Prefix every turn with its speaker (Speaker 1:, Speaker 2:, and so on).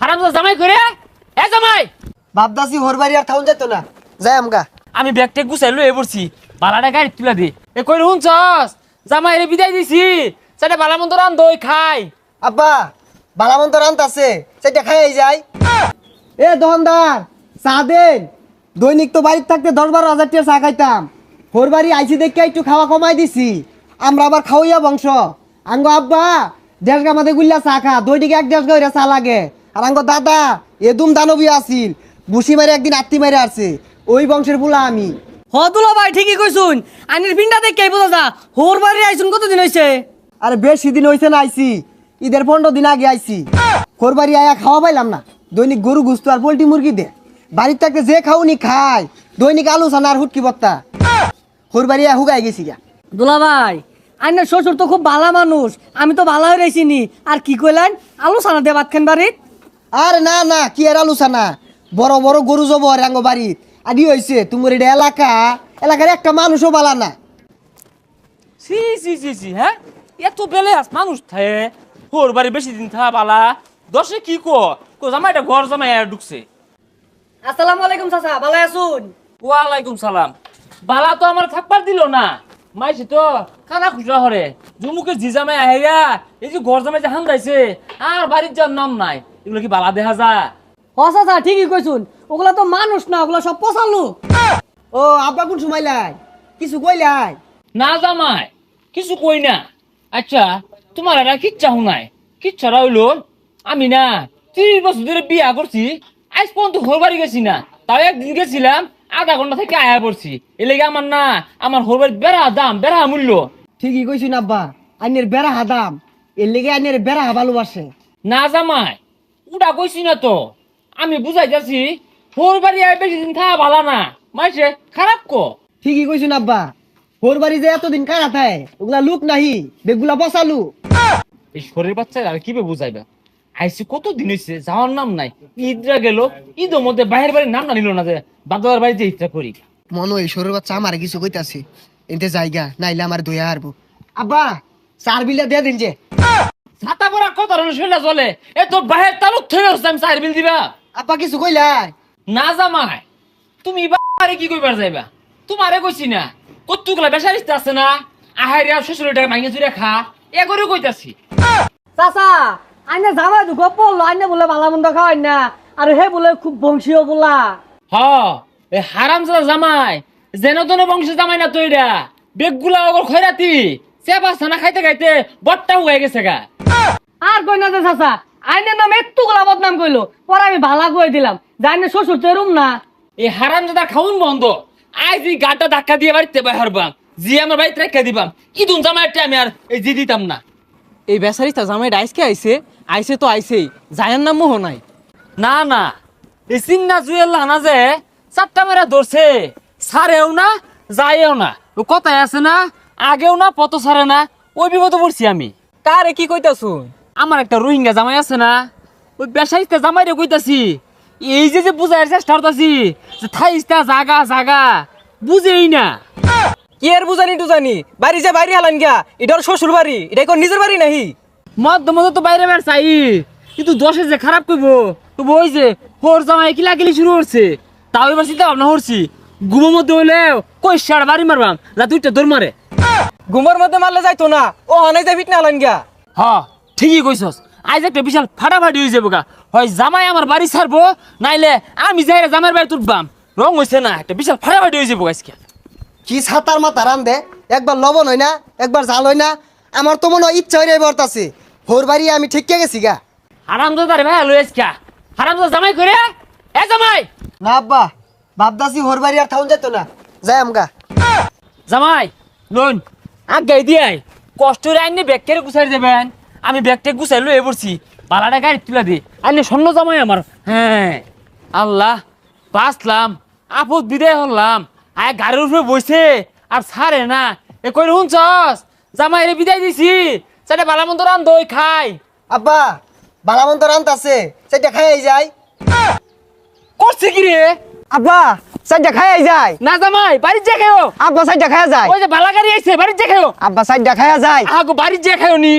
Speaker 1: হারামজাদা জামাই করে এ জামাই
Speaker 2: বাপদাসি হোর বাড়ি আর থাউন যেত না যাই আমগা।
Speaker 1: আমি ব্যাগটা গুছাই লয়ে পড়ছি বালাটা গাড়ি তুলা দে এ কই হুনছস জামাই রে বিদায় দিছি সেটা বালা মন্দ রান দই খাই
Speaker 2: আব্বা বালামন্ত রান্ত আছে সেটা খাই যাই। এ দোকানদার চা দেন। দৈনিক তো বাড়িতে থাকতে 10-12 হাজার টাকা চা খাইতাম। হোর বাড়ি আইছি দেখে একটু খাওয়া কমাই দিছি। আমরা আবার খাওয়াইয়া বংশ। আঙ্গ আব্বা 1.5 গা মাঝে গুল্লা চা খা, দৈনিক 1-1.5 গা চা লাগে। আর আঙ্গ দাদা এদুম দানবী আছিল, বুসি মারে একদিন আত্মি মারে আসছে। ওই বংশের বুলা আমি।
Speaker 3: হদুলা ভাই ঠিকই কইছুন, আনির পিন্ডা দেখে বোঝা যা হোর বাড়ি আইছুন কতদিন হইছে?
Speaker 2: আরে বেশি দিন হইছে না আইছি, ঈদের 15 দিন আগে আইছি। হোর বাড়ি আয়া খাওয়া পাইলাম না। দৈনিক গরু গুস্ত আর পোল্ট্রি মুরগি দে। বাড়ির থাকতে যে খাওনি খায়, দৈনিক আলু সানা আর হুটকি বত্তা। হোর বাড়ি আয়া হুগাই গেছি গা।
Speaker 3: দুলা ভাই আইনের শ্বশুর তো খুব ভালো মানুষ, আমি তো ভালো হয়ে রইছিনি। আর কি কইলেন আলু সানা দিয়ে ভাত খান বাড়িত?
Speaker 2: আর না না কি আর আলু সানা, বড় বড় গরু জব রাঙ্গ বাড়িত। আদি হইছে তোমার এটা এলাকার একটা মানুষও বালা না।
Speaker 1: সি সি সি সি হ্যাঁ এত বেলে আস মানুষ থাকে হোর বাড়ি বেশি দিন থা বালা দশে কি কো জামাইটা ঘর জামাই ঢুকছে।
Speaker 3: আসসালামু আলাইকুম চাচা, ভালো আছুন?
Speaker 1: ওয়ালাইকুম সালাম। বালা তো আমার থাকবার দিল না, মাইছে তো খানা খুচরা হরে জুমুকে জি জামাই আহেরা এই যে ঘর জামাই যে হামদাইছে আর বাড়ির যার নাম নাই, এগুলো কি বালা দেখা যায়?
Speaker 3: হ চাচা ঠিকই কইছুন, ওগুলা তো মানুষ না, ওগুলা সব পচালু।
Speaker 2: ও আব্বা কোন সময় লাই কিছু কইলাই?
Speaker 1: না জামাই কিছু কই না। আচ্ছা তোমার এরা কিচ্ছা শুনাই কিচ্ছারা হইলো আমি না 30 বছর ধরে বিয়া করছি, আজ পর্যন্ত হোর বাড়ি গেছি না। তাও একদিন গেছিলাম, আধা ঘন্টা থেকে আয়া পড়ছি। এ লেগে আমার না আমার হোর বাড়ির বেড়া দাম বেড়া মূল্য।
Speaker 2: ঠিকই কইছুন আব্বা, আইনের বেড়া হাদাম, এর লেগে আইনের বেড়া ভালোবাসে।
Speaker 1: না জামাই উড়া কইছি না তো, আমি বুঝাই যাচ্ছি হোর বাড়ি আয় বেশি দিন থাকা ভালো না, মাইছে খারাপ কো।
Speaker 2: ঠিকই কইছুন আব্বা, হোর বাড়ি যে এতদিন কারা থায় ওগুলা লুক নাহি, বেগুলা বসালু।
Speaker 1: এই শরীর বাচ্চা আর কি বুঝাইবা, আইসি কত দিন হয়েছে যাওয়ার নাম নাই। ঈদরা গেল ঈদের মধ্যে বাইরের বাড়ির নাম না নিল না যে বাদার বাড়ি যে ইচ্ছা করি।
Speaker 2: মনে হয় সরুর বাচ্চা আমার কিছু কইতাছে, এতে জায়গা নাইলে আমার দয়া হারবো। আব্বা চার বিলা দিয়ে দিন যে।
Speaker 1: ছাতা পরা কত ধরনের শৈলা চলে এ তোর বাহের তালুক থেকে হচ্ছে আমি 4 বিল দিবা।
Speaker 2: আব্বা কিছু কইলাই?
Speaker 1: না জামাই তুমি বাড়ি কি কইবার যাইবা, তোমারে কইছি না কতগুলা বেসারিস্তে আছে না আহারিয়া শ্বশুরের টাকা মাইনে চুরে খা এ করে কইতাছি।
Speaker 3: চাচা আইনে জামাই দুঃখ পড়লো, আইনে বলে ভালো মন্দ খাওয়াই না, আর হে বলে খুব বংশীয় বলা।
Speaker 1: হ এ হারামজাদা জামাই যেন তেন বংশের জামাই না তো এটা বেগগুলা ওগর খয়রাতি চেপা ছানা খাইতে খাইতে বট্টা হয়ে গেছে গা।
Speaker 3: আর কই না যে চাচা আইনের নাম একটু গোলা বদনাম কইলো, পরে আমি ভালা কই দিলাম যে আইনের শ্বশুর তো এরম না।
Speaker 1: এই হারামজাদা খাউন বন্ধ, আজ এই গাটা ধাক্কা দিয়ে বাড়িতে বাইর বাম জি আমার বাড়িতে রেখে দিবাম। ইদুন জামাইটা আমি আর এই জি দিতাম না।
Speaker 4: এই বেচারিটা জামাইটা আইসকে আইসে তো আইসেই জায়ার নাম মোহ নাই।
Speaker 1: না না এই চিন্না জুয়েল না যে 4টা মেরা ধরছে সারেও না যায়ও না, ও কথাই আছে না আগেও না পত সারে না, ওই বিপদে পড়ছি আমি।
Speaker 4: কারে কি কইতাছুন?
Speaker 1: আমার একটা রোহিঙ্গা জামাই আছে না, ওই বেসাইতে জামাই রে কইতাছি এই যে বুঝাইয়ের চেষ্টা করতাছি যে থাইস্তা জাগা জাগা বুঝেই না।
Speaker 4: কি আর বুঝানি টুজানি, বাড়ি যে বাইরে হালান গিয়া, এটা ওর শ্বশুর বাড়ি, এটা কোন নিজের বাড়ি নাহি?
Speaker 1: মধ্য মধ্য তো বাইরে বের চাই কিন্তু দশে যে খারাপ করবো তো ওই যে হোর জামাই কিলাকিলি শুরু করছে, তাও এবার চিন্তা ভাবনা করছি ঘুমের মধ্যে হইলেও কই সার বাড়ি মারবাম যা দুইটা দৌড় মারে।
Speaker 4: ঘুমের মধ্যে মারলে যাইতো না, ও হানাই যাই ফিটনা হালান গিয়া।
Speaker 1: হ ঠিকই কইছস, আজ একটা বিশাল ফাটাফাটি হয়ে যাবো গা, হয় জামাই আমার বাড়ি ছাড়বো নাইলে আমি যাই জামাইয়ের বাড়ি তুলবাম। রং হয়েছে না একটা বিশাল ফাটাফাটি হয়ে যাবো আজকে।
Speaker 2: কি ছাতার মাথা রান দে, একবার লবণ হয় না একবার জাল হয় না। আমার তো মনে হয় ইচ্ছা হয়ে বর্তাছে, হোর বাড়ি আমি ঠিক গেছি গা।
Speaker 1: হারামজাদা রে ভাই লই আজকে হারামজাদা জামাই করে এ জামাই।
Speaker 2: না আব্বা বাপদাসি হোর বাড়ি আর থাউন যেত না যাই আমগা।
Speaker 1: জামাই লোন আগে দিয়াই কষ্ট রে আইনে ব্যাগকে গুছাই দেবেন, আমি ব্যাগটা গুছাই লয়ে পড়ছি বালাটা গাড়ি তুলা দি আইনে স্বর্ণ জামাই আমার। হ্যাঁ আল্লাহ বাঁচলাম, আপদ বিদায় হলাম। আয় গাড়ির উপরে বসে আর ছাড়ে না, এ কই শুনছস জামাই রে বিদায় দিছি সেটা বালা মন্দ রান দই খাই।
Speaker 2: আব্বা বালামন্ত রান্ত আছে সেটা খাই যায়।
Speaker 1: করছে কি রে?
Speaker 2: আব্বা সাইডটা খাই যায়।
Speaker 1: না জামাই বাড়ির যে খেও।
Speaker 2: আব্বা সাইডটা খাই যায়।
Speaker 1: ওই যে বালা গাড়ি আইছে বাড়ির যে খেও।
Speaker 2: আব্বা সাইডটা খাই যায়।
Speaker 1: আগো বাড়ির যে খেও নি।